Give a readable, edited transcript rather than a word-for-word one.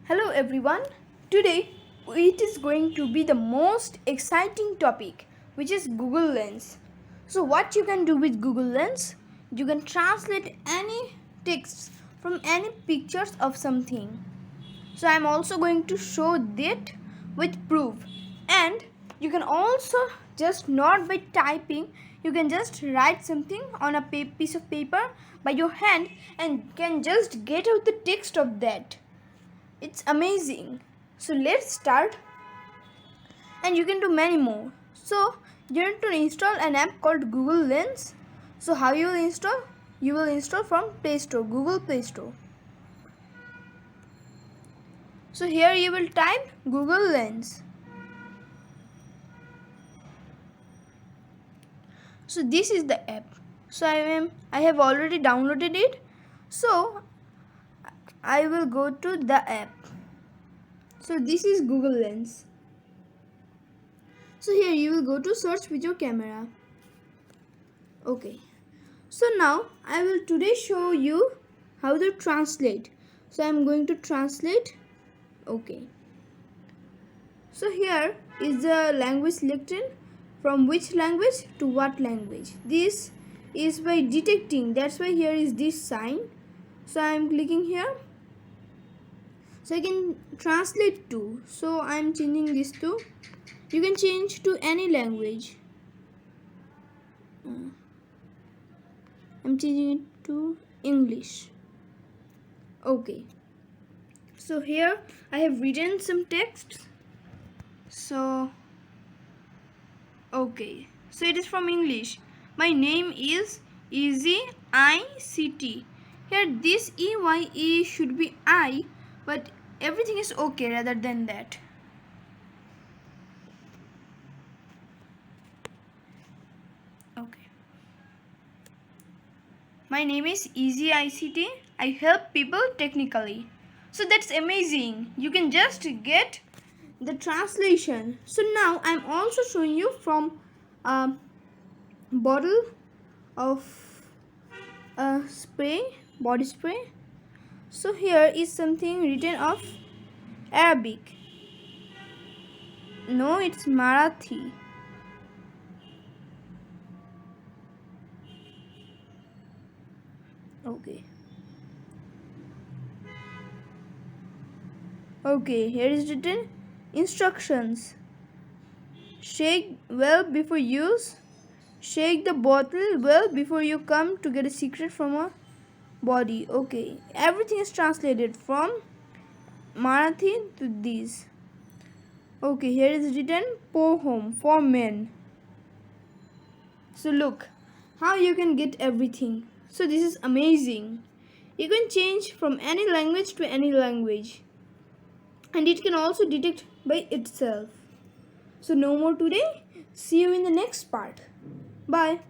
Hello everyone. Today it is going to be the most exciting topic, which is Google Lens. So what you can do with Google Lens? You can translate any text from any pictures of something. So I am also going to show that with proof. And you can also just not by typing, you can just write something on a piece of paper by your hand and can just get out the text of that. It's amazing. So let's start, and you can do many more. So you need to install an app called Google Lens. So how you will install? You will install from Play Store, Google Play Store. So here you will type Google Lens. So this is the app. So I have already downloaded it. So I will go to the app. So this is Google Lens. So here you will go to search with your camera. Okay. So now I will today show you how to translate. So I am going to translate. Okay. So here is the language selected, from which language to what language. This is by detecting. That's why here is this sign. So I am clicking here. So I can translate to. So I am changing this to. You can change to any language. I'm changing it to English. Okay. So here I have written some text. So okay. So it is from English. My name is Easy ICT. Here this EYE should be I, but everything is okay rather than that. Okay. My name is Easy ICT. I help people technically. So that's amazing. You can just get the translation. So now I'm also showing you from a bottle of body spray. So here is something written of Arabic. No, it's Marathi. Okay. Okay, here is written instructions. Shake well before use. Shake the bottle well before you come to get a secret from a body. Okay, everything is translated from Marathi to this. Okay, here is written pour home for men. So look how you can get everything. So this is amazing. You can change from any language to any language, and it can also detect by itself. So no more today. See you in the next part. Bye.